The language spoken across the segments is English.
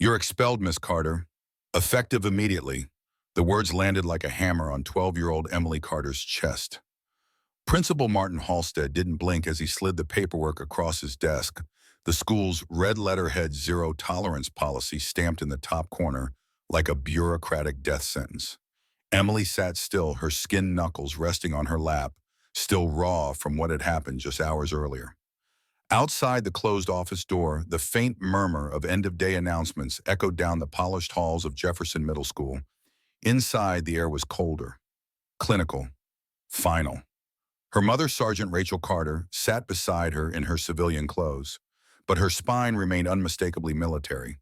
"You're expelled, Miss Carter. Effective immediately." The words landed like a hammer on 12-year-old Emily Carter's chest. Principal Martin Halstead didn't blink as he slid the paperwork across his desk, the school's red letterhead zero tolerance policy stamped in the top corner like a bureaucratic death sentence. Emily sat still, her skin knuckles resting on her lap, still raw from what had happened just hours earlier. Outside the closed office door, the faint murmur of end-of-day announcements echoed down the polished halls of Jefferson Middle School. Inside, the air was colder, clinical, final. Her mother, Sergeant Rachel Carter, sat beside her in her civilian clothes, but her spine remained unmistakably military.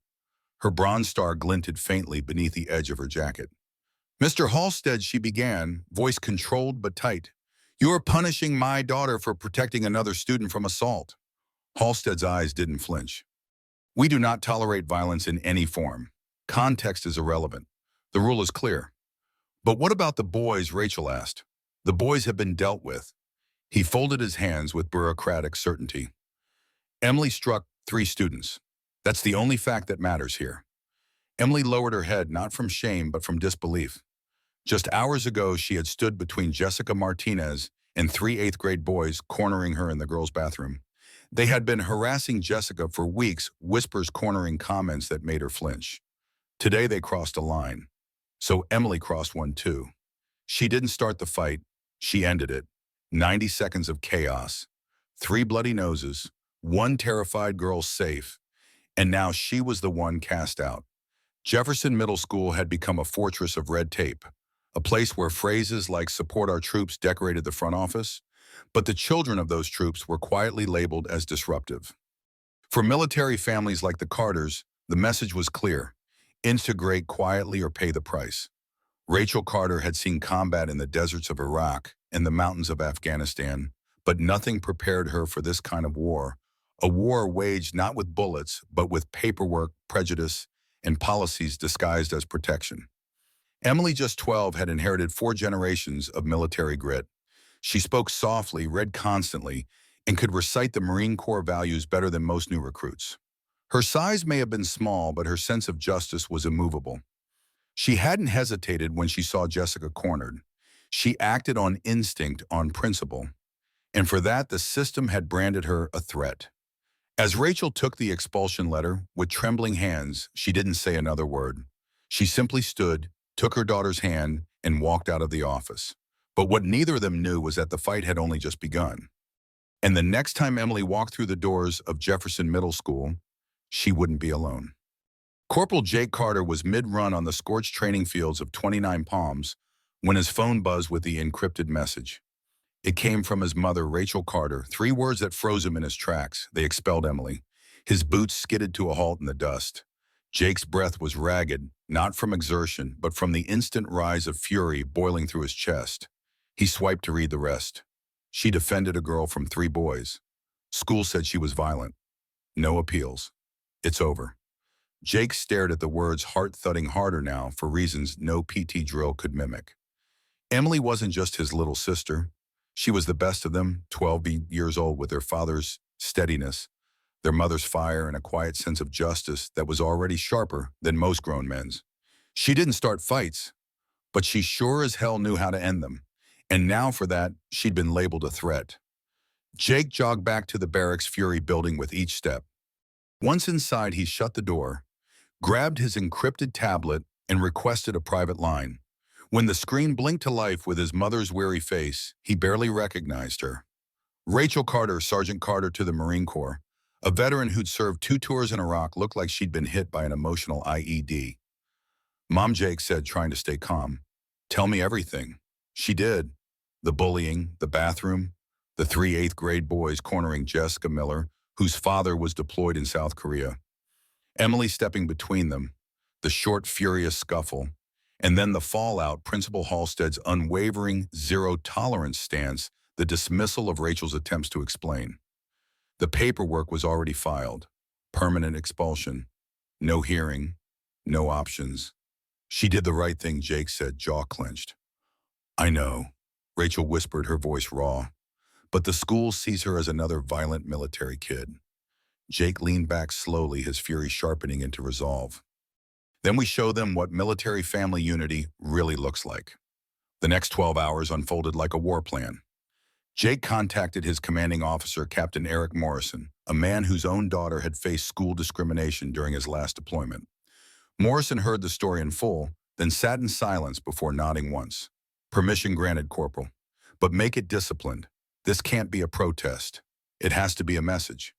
Her Bronze Star glinted faintly beneath the edge of her jacket. "Mr. Halstead," she began, voice controlled but tight, "you are punishing my daughter for protecting another student from assault." Halstead's eyes didn't flinch. "We do not tolerate violence in any form. Context is irrelevant. The rule is clear." "But what about the boys?" Rachel asked. "The boys have been dealt with." He folded his hands with bureaucratic certainty. "Emily struck 3 students. That's the only fact that matters here." Emily lowered her head, not from shame, but from disbelief. Just hours ago, she had stood between Jessica Martinez and 3 eighth-grade boys, cornering her in the girls' bathroom. They had been harassing Jessica for weeks, whispers cornering comments that made her flinch. Today, they crossed a line. So Emily crossed one too. She didn't start the fight. She ended it. 90 seconds of chaos. 3 bloody noses. 1 terrified girl safe. And now she was the one cast out. Jefferson Middle School had become a fortress of red tape, a place where phrases like "support our troops" decorated the front office, but the children of those troops were quietly labeled as disruptive. For military families like the Carters, the message was clear: integrate quietly or pay the price. Rachel Carter had seen combat in the deserts of Iraq and the mountains of Afghanistan, but nothing prepared her for this kind of war, a war waged not with bullets, but with paperwork, prejudice, and policies disguised as protection. Emily, just 12, had inherited 4 generations of military grit. She spoke softly, read constantly, and could recite the Marine Corps values better than most new recruits. Her size may have been small, but her sense of justice was immovable. She hadn't hesitated when she saw Jessica cornered. She acted on instinct, on principle. And for that, the system had branded her a threat. As Rachel took the expulsion letter, with trembling hands, she didn't say another word. She simply stood, took her daughter's hand, and walked out of the office. But what neither of them knew was that the fight had only just begun. And the next time Emily walked through the doors of Jefferson Middle School, she wouldn't be alone. Corporal Jake Carter was mid-run on the scorched training fields of 29 Palms when his phone buzzed with the encrypted message. It came from his mother, Rachel Carter, 3 words that froze him in his tracks. They expelled Emily. His boots skidded to a halt in the dust. Jake's breath was ragged, not from exertion, but from the instant rise of fury boiling through his chest. He swiped to read the rest. She defended a girl from 3 boys. School said she was violent. No appeals. It's over. Jake stared at the words, heart thudding harder now for reasons no PT drill could mimic. Emily wasn't just his little sister. She was the best of them, 12 years old, with their father's steadiness, their mother's fire, and a quiet sense of justice that was already sharper than most grown men's. She didn't start fights, but she sure as hell knew how to end them. And now for that, she'd been labeled a threat. Jake jogged back to the barracks, fury building with each step. Once inside, he shut the door, grabbed his encrypted tablet, and requested a private line. When the screen blinked to life with his mother's weary face, he barely recognized her. Rachel Carter, Sergeant Carter to the Marine Corps, a veteran who'd served 2 tours in Iraq, looked like she'd been hit by an emotional IED. "Mom," Jake said, trying to stay calm. "Tell me everything." She did. The bullying, the bathroom, the 3 eighth-grade boys cornering Jessica Miller, whose father was deployed in South Korea. Emily stepping between them, the short, furious scuffle, and then the fallout, Principal Halstead's unwavering, zero-tolerance stance, the dismissal of Rachel's attempts to explain. The paperwork was already filed. Permanent expulsion. No hearing. No options. "She did the right thing," Jake said, jaw clenched. "I know," Rachel whispered, her voice raw. "But the school sees her as another violent military kid." Jake leaned back slowly, his fury sharpening into resolve. Then we show them what military family unity really looks like. The next 12 hours unfolded like a war plan. Jake contacted his commanding officer, Captain Eric Morrison, a man whose own daughter had faced school discrimination during his last deployment. Morrison heard the story in full, then sat in silence before nodding once. Permission granted, Corporal. But make it disciplined. This can't be a protest. It has to be a message.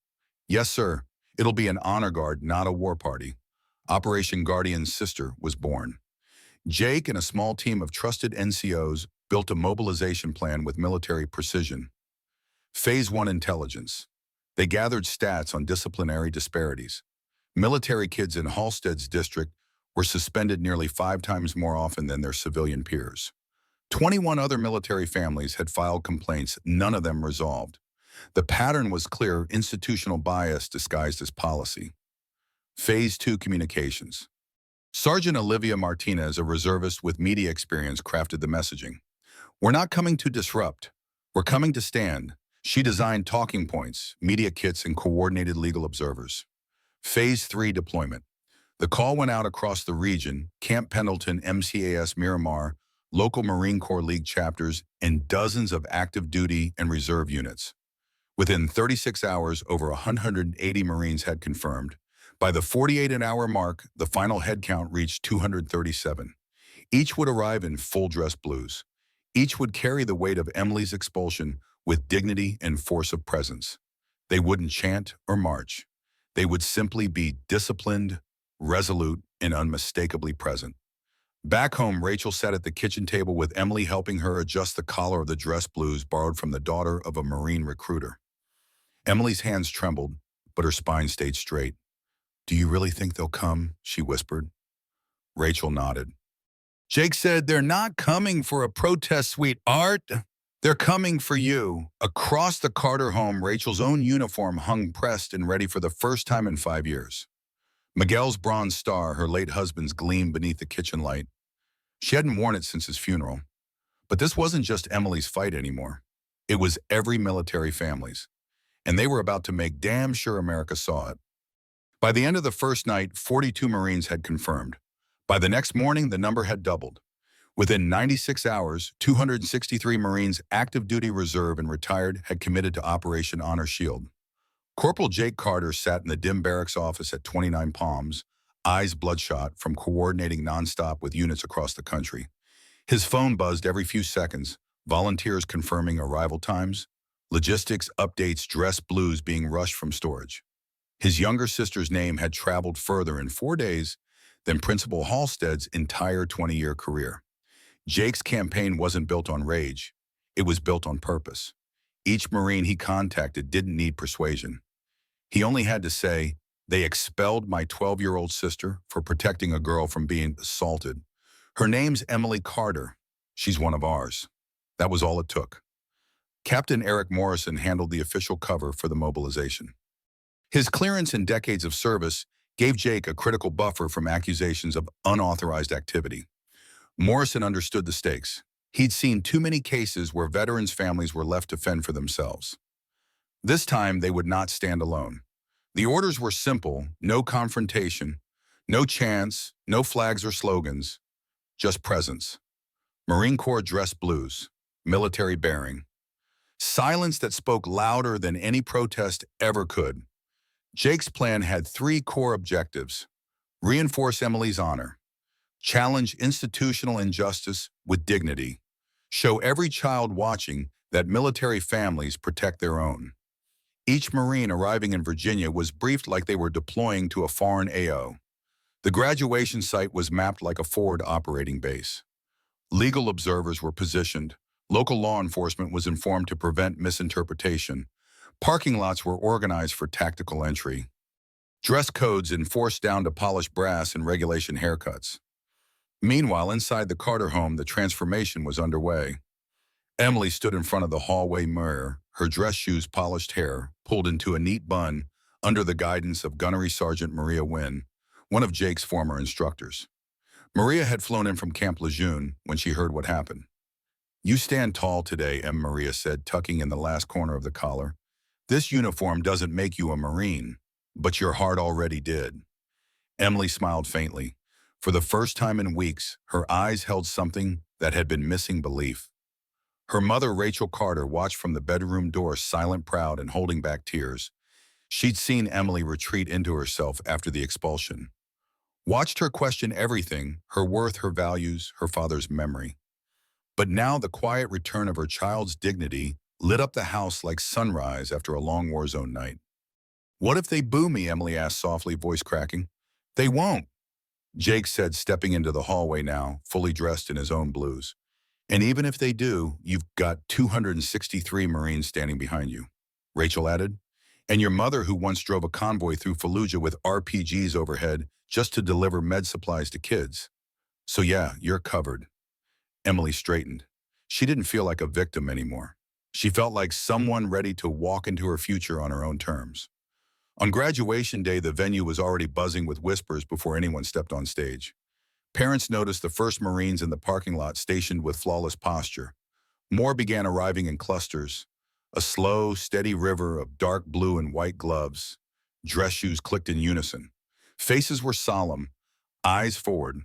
Yes, sir. It'll be an honor guard, not a war party. Operation Guardian's sister was born. Jake and a small team of trusted NCOs built a mobilization plan with military precision. Phase 1 intelligence. They gathered stats on disciplinary disparities. Military kids in Halstead's district were suspended nearly 5 times more often than their civilian peers. 21 other military families had filed complaints, none of them resolved. The pattern was clear: institutional bias disguised as policy. Phase 2 communications. Sergeant Olivia Martinez, a reservist with media experience, crafted the messaging. We're not coming to disrupt. We're coming to stand. She designed talking points, media kits, and coordinated legal observers. Phase 3 deployment. The call went out across the region: Camp Pendleton, MCAS Miramar, local Marine Corps League chapters, and dozens of active duty and reserve units. Within 36 hours, over 180 Marines had confirmed. By the 48-hour mark, the final headcount reached 237. Each would arrive in full-dress blues. Each would carry the weight of Emily's expulsion with dignity and force of presence. They wouldn't chant or march. They would simply be disciplined, resolute, and unmistakably present. Back home, Rachel sat at the kitchen table with Emily helping her adjust the collar of the dress blues borrowed from the daughter of a Marine recruiter. Emily's hands trembled, but her spine stayed straight. "Do you really think they'll come?" she whispered. Rachel nodded. "Jake said they're not coming for a protest, sweetheart. They're coming for you." Across the Carter home, Rachel's own uniform hung pressed and ready for the first time in 5 years. Miguel's bronze star, her late husband's, gleamed beneath the kitchen light. She hadn't worn it since his funeral. But this wasn't just Emily's fight anymore. It was every military family's. And they were about to make damn sure America saw it. By the end of the first night, 42 Marines had confirmed. By the next morning, the number had doubled. Within 96 hours, 263 Marines, active duty reserve and retired, had committed to Operation Honor Shield. Corporal Jake Carter sat in the dim barracks office at 29 Palms, eyes bloodshot from coordinating nonstop with units across the country. His phone buzzed every few seconds, volunteers confirming arrival times, logistics updates, dress blues being rushed from storage. His younger sister's name had traveled further in 4 days than Principal Halstead's entire 20-year career. Jake's campaign wasn't built on rage. It was built on purpose. Each Marine he contacted didn't need persuasion. He only had to say, "They expelled my 12-year-old sister for protecting a girl from being assaulted. Her name's Emily Carter. She's one of ours." That was all it took. Captain Eric Morrison handled the official cover for the mobilization. His clearance and decades of service gave Jake a critical buffer from accusations of unauthorized activity. Morrison understood the stakes. He'd seen too many cases where veterans' families were left to fend for themselves. This time, they would not stand alone. The orders were simple: no confrontation, no chants, no flags or slogans, just presence. Marine Corps dress blues, military bearing. Silence that spoke louder than any protest ever could. Jake's plan had 3 core objectives: reinforce Emily's honor, challenge institutional injustice with dignity, show every child watching that military families protect their own. Each Marine arriving in Virginia was briefed like they were deploying to a foreign AO. The graduation site was mapped like a forward operating base. Legal observers were positioned. Local law enforcement was informed to prevent misinterpretation. Parking lots were organized for tactical entry. Dress codes enforced down to polished brass and regulation haircuts. Meanwhile, inside the Carter home, the transformation was underway. Emily stood in front of the hallway mirror, her dress shoes, polished hair pulled into a neat bun under the guidance of Gunnery Sergeant Maria Wynn, one of Jake's former instructors. Maria had flown in from Camp Lejeune when she heard what happened. "You stand tall today," Maria said, tucking in the last corner of the collar. "This uniform doesn't make you a Marine, but your heart already did." Emily smiled faintly. For the first time in weeks, her eyes held something that had been missing belief. Her mother, Rachel Carter, watched from the bedroom door, silent, proud, and holding back tears. She'd seen Emily retreat into herself after the expulsion. Watched her question everything, her worth, her values, her father's memory. But now the quiet return of her child's dignity lit up the house like sunrise after a long war zone night. "What if they boo me?" Emily asked softly, voice cracking. "They won't," Jake said, stepping into the hallway now, fully dressed in his own blues. "And even if they do, you've got 263 Marines standing behind you," Rachel added. "And your mother, who once drove a convoy through Fallujah with RPGs overhead just to deliver med supplies to kids. So yeah, you're covered." Emily straightened. She didn't feel like a victim anymore. She felt like someone ready to walk into her future on her own terms. On graduation day, the venue was already buzzing with whispers before anyone stepped on stage. Parents noticed the first Marines in the parking lot stationed with flawless posture. More began arriving in clusters. A slow, steady river of dark blue and white gloves. Dress shoes clicked in unison. Faces were solemn, eyes forward.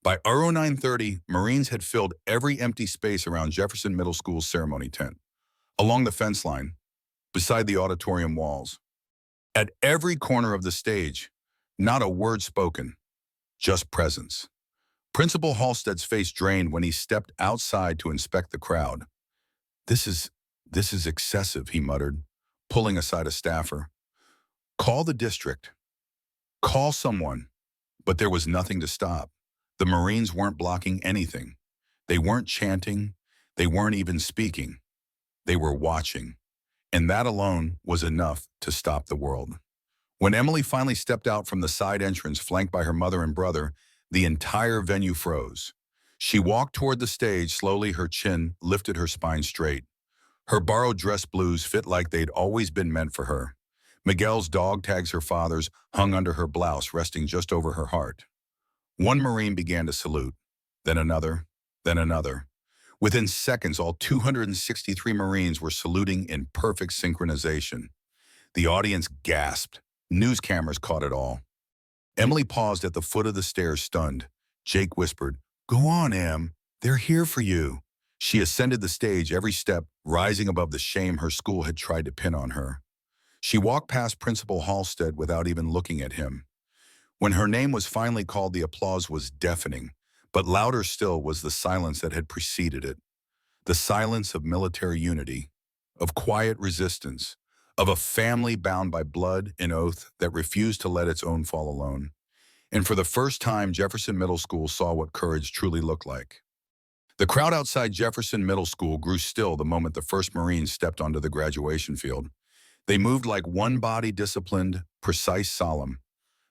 By 0930, Marines had filled every empty space around Jefferson Middle School's ceremony tent, along the fence line, beside the auditorium walls. At every corner of the stage, not a word spoken, just presence. Principal Halstead's face drained when he stepped outside to inspect the crowd. This is excessive," he muttered, pulling aside a staffer. "Call the district. Call someone." But there was nothing to stop. The Marines weren't blocking anything. They weren't chanting. They weren't even speaking. They were watching. And that alone was enough to stop the world. When Emily finally stepped out from the side entrance flanked by her mother and brother, the entire venue froze. She walked toward the stage slowly, her chin lifted, her spine straight. Her borrowed dress blues fit like they'd always been meant for her. Miguel's dog tags, her father's, hung under her blouse, resting just over her heart. One Marine began to salute, then another, then another. Within seconds, all 263 Marines were saluting in perfect synchronization. The audience gasped. News cameras caught it all. Emily paused at the foot of the stairs, stunned. Jake whispered, "Go on, Em. They're here for you." She ascended the stage, every step rising above the shame her school had tried to pin on her. She walked past Principal Halstead without even looking at him. When her name was finally called, the applause was deafening, but louder still was the silence that had preceded it. The silence of military unity, of quiet resistance, of a family bound by blood and oath that refused to let its own fall alone. And for the first time, Jefferson Middle School saw what courage truly looked like. The crowd outside Jefferson Middle School grew still the moment the first Marines stepped onto the graduation field. They moved like one body, disciplined, precise, solemn.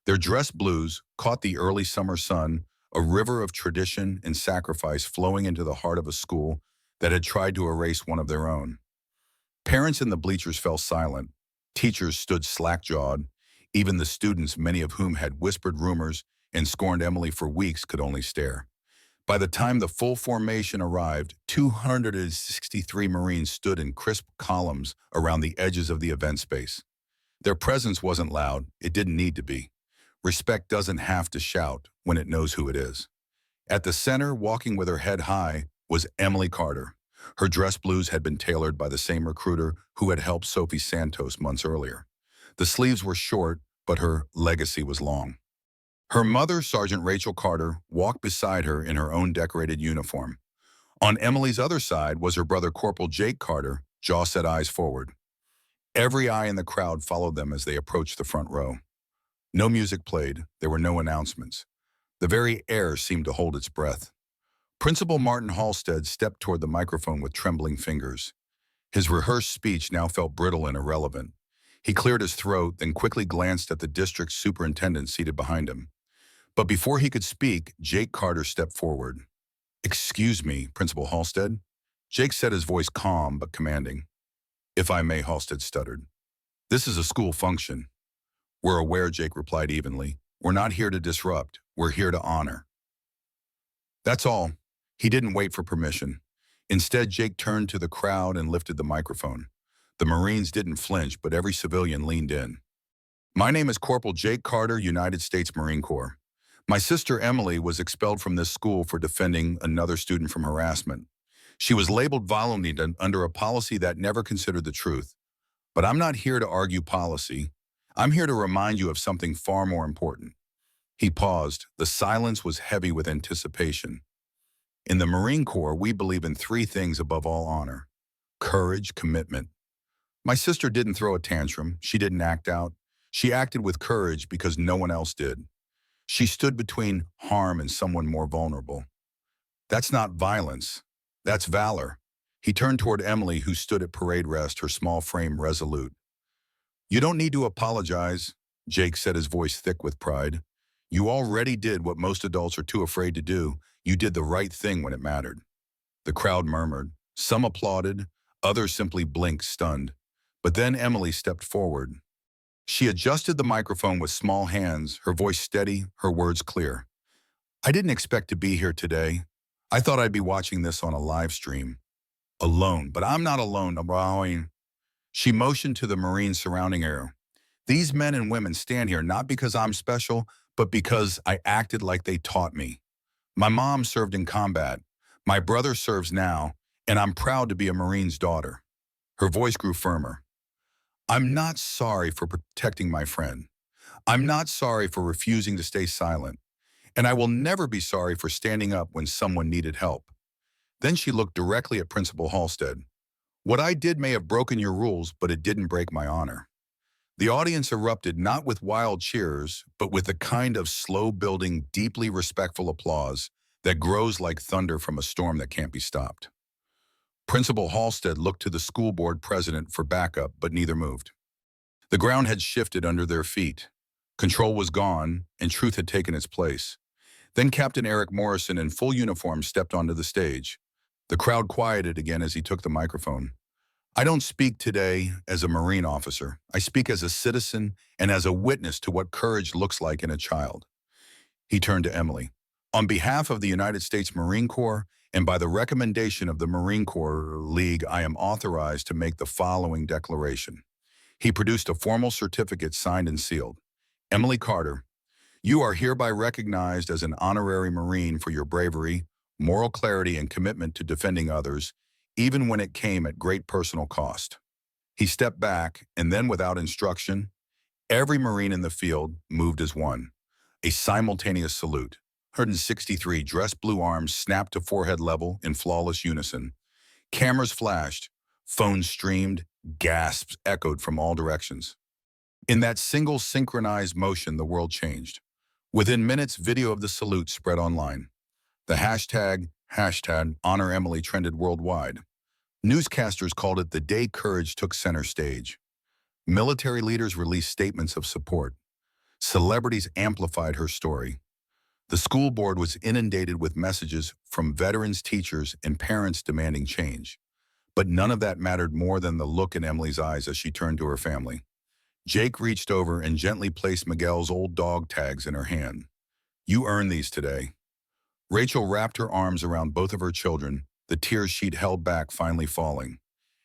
Their dress blues caught the early summer sun, a river of tradition and sacrifice flowing into the heart of a school that had tried to erase one of their own. Parents in the bleachers fell silent. Teachers stood slack-jawed. Even the students, many of whom had whispered rumors and scorned Emily for weeks, could only stare. By the time the full formation arrived, 263 Marines stood in crisp columns around the edges of the event space. Their presence wasn't loud. It didn't need to be. Respect doesn't have to shout when it knows who it is. At the center, walking with her head high, was Emily Carter. Her dress blues had been tailored by the same recruiter who had helped Sophie Santos months earlier. The sleeves were short, but her legacy was long. Her mother, Sergeant Rachel Carter, walked beside her in her own decorated uniform. On Emily's other side was her brother, Corporal Jake Carter, jaw set, eyes forward. Every eye in the crowd followed them as they approached the front row. No music played. There were no announcements. The very air seemed to hold its breath. Principal Martin Halstead stepped toward the microphone with trembling fingers. His rehearsed speech now felt brittle and irrelevant. He cleared his throat, then quickly glanced at the district superintendent seated behind him. But before he could speak, Jake Carter stepped forward. "Excuse me, Principal Halstead." Jake said, his voice calm but commanding. "If I may," Halstead stuttered. "This is a school function." "We're aware," Jake replied evenly. "We're not here to disrupt. We're here to honor." That's all. He didn't wait for permission. Instead, Jake turned to the crowd and lifted the microphone. The Marines didn't flinch, but every civilian leaned in. "My name is Corporal Jake Carter, United States Marine Corps. My sister Emily was expelled from this school for defending another student from harassment. She was labeled violent under a policy that never considered the truth. But I'm not here to argue policy. I'm here to remind you of something far more important. He paused. The silence was heavy with anticipation. In the Marine Corps, we believe in three things above all honor: courage, commitment. My sister didn't throw a tantrum. She didn't act out. She acted with courage because no one else did. She stood between harm and someone more vulnerable. That's not violence. That's valor. He turned toward Emily, who stood at parade rest, her small frame resolute. You don't need to apologize, Jake said, his voice thick with pride. You already did what most adults are too afraid to do. You did the right thing when it mattered. The crowd murmured. Some applauded. Others simply blinked, stunned. But then Emily stepped forward. She adjusted the microphone with small hands, her voice steady, her words clear. I didn't expect to be here today. I thought I'd be watching this on a live stream. Alone, but I'm not alone. She motioned to the Marines surrounding her. These men and women stand here not because I'm special, but because I acted like they taught me. My mom served in combat. My brother serves now, and I'm proud to be a Marine's daughter. Her voice grew firmer. I'm not sorry for protecting my friend. I'm not sorry for refusing to stay silent. And I will never be sorry for standing up when someone needed help. Then she looked directly at Principal Halstead. What I did may have broken your rules, but it didn't break my honor. The audience erupted not with wild cheers, but with the kind of slow-building, deeply respectful applause that grows like thunder from a storm that can't be stopped. Principal Halstead looked to the school board president for backup, but neither moved. The ground had shifted under their feet. Control was gone, and truth had taken its place. Then Captain Eric Morrison in full uniform stepped onto the stage. The crowd quieted again as he took the microphone. I don't speak today as a Marine officer. I speak as a citizen and as a witness to what courage looks like in a child. He turned to Emily. On behalf of the United States Marine Corps and by the recommendation of the Marine Corps League, I am authorized to make the following declaration. He produced a formal certificate signed and sealed. Emily Carter, you are hereby recognized as an honorary Marine for your bravery, moral clarity, and commitment to defending others, even when it came at great personal cost. He stepped back, and then without instruction, every Marine in the field moved as one. A simultaneous salute. 163 dress blue arms snapped to forehead level in flawless unison. Cameras flashed, phones streamed, gasps echoed from all directions. In that single synchronized motion, the world changed. Within minutes, video of the salute spread online. The hashtag Honor Emily trended worldwide. Newscasters called it the day courage took center stage. Military leaders released statements of support. Celebrities amplified her story. The school board was inundated with messages from veterans, teachers, and parents demanding change. But none of that mattered more than the look in Emily's eyes as she turned to her family. Jake reached over and gently placed Miguel's old dog tags in her hand. You earned these today. Rachel wrapped her arms around both of her children, the tears she'd held back finally falling.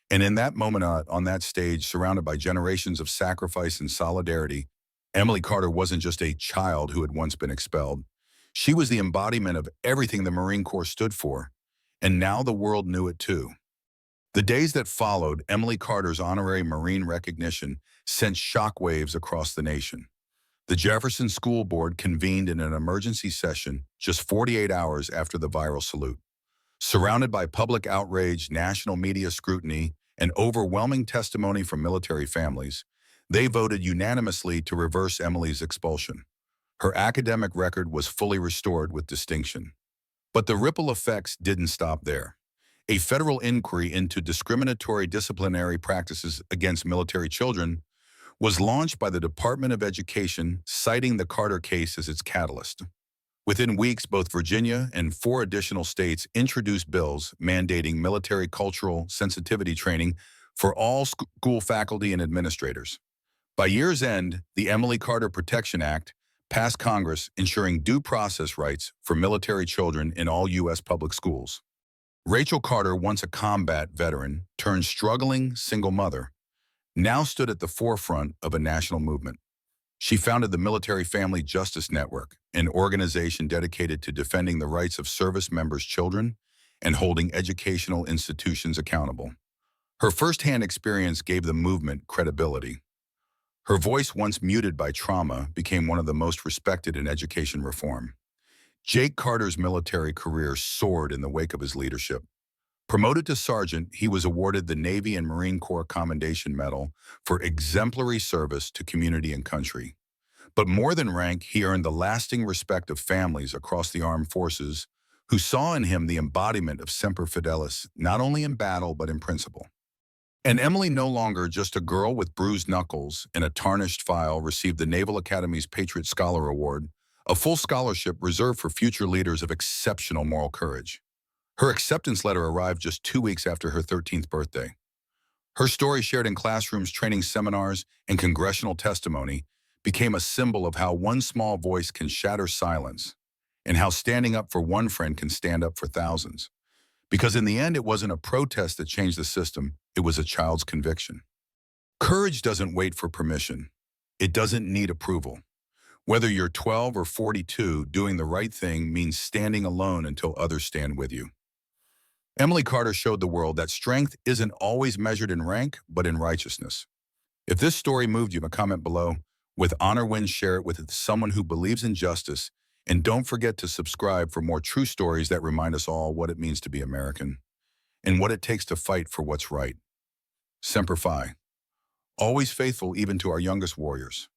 And in that moment on that stage, surrounded by generations of sacrifice and solidarity, Emily Carter wasn't just a child who had once been expelled. She was the embodiment of everything the Marine Corps stood for, and now the world knew it too. The days that followed, Emily Carter's honorary Marine recognition sent shockwaves across the nation. The Jefferson School Board convened in an emergency session just 48 hours after the viral salute. Surrounded by public outrage, national media scrutiny, and overwhelming testimony from military families, they voted unanimously to reverse Emily's expulsion. Her academic record was fully restored with distinction. But the ripple effects didn't stop there. A federal inquiry into discriminatory disciplinary practices against military children was launched by the Department of Education, citing the Carter case as its catalyst. Within weeks, both Virginia and 4 additional states introduced bills mandating military cultural sensitivity training for all school faculty and administrators. By year's end, the Emily Carter Protection Act passed Congress, ensuring due process rights for military children in all U.S. public schools. Rachel Carter, once a combat veteran turned struggling single mother, now stood at the forefront of a national movement. She founded the Military Family Justice Network, an organization dedicated to defending the rights of service members' children and holding educational institutions accountable. Her firsthand experience gave the movement credibility. Her voice, once muted by trauma, became one of the most respected in education reform. Jake Carter's military career soared in the wake of his leadership. Promoted to sergeant, he was awarded the Navy and Marine Corps Commendation Medal for exemplary service to community and country. But more than rank, he earned the lasting respect of families across the armed forces who saw in him the embodiment of Semper Fidelis, not only in battle but in principle. And Emily, no longer just a girl with bruised knuckles and a tarnished file, received the Naval Academy's Patriot Scholar Award, a full scholarship reserved for future leaders of exceptional moral courage. Her acceptance letter arrived just 2 weeks after her 13th birthday. Her story, shared in classrooms, training seminars, and congressional testimony, became a symbol of how one small voice can shatter silence and how standing up for one friend can stand up for thousands. Because in the end, it wasn't a protest that changed the system, it was a child's conviction. Courage doesn't wait for permission. It doesn't need approval. Whether you're 12 or 42, doing the right thing means standing alone until others stand with you. Emily Carter showed the world that strength isn't always measured in rank, but in righteousness. If this story moved you, comment below. With honor wins, share it with someone who believes in justice. And don't forget to subscribe for more true stories that remind us all what it means to be American and what it takes to fight for what's right. Semper Fi. Always faithful even to our youngest warriors.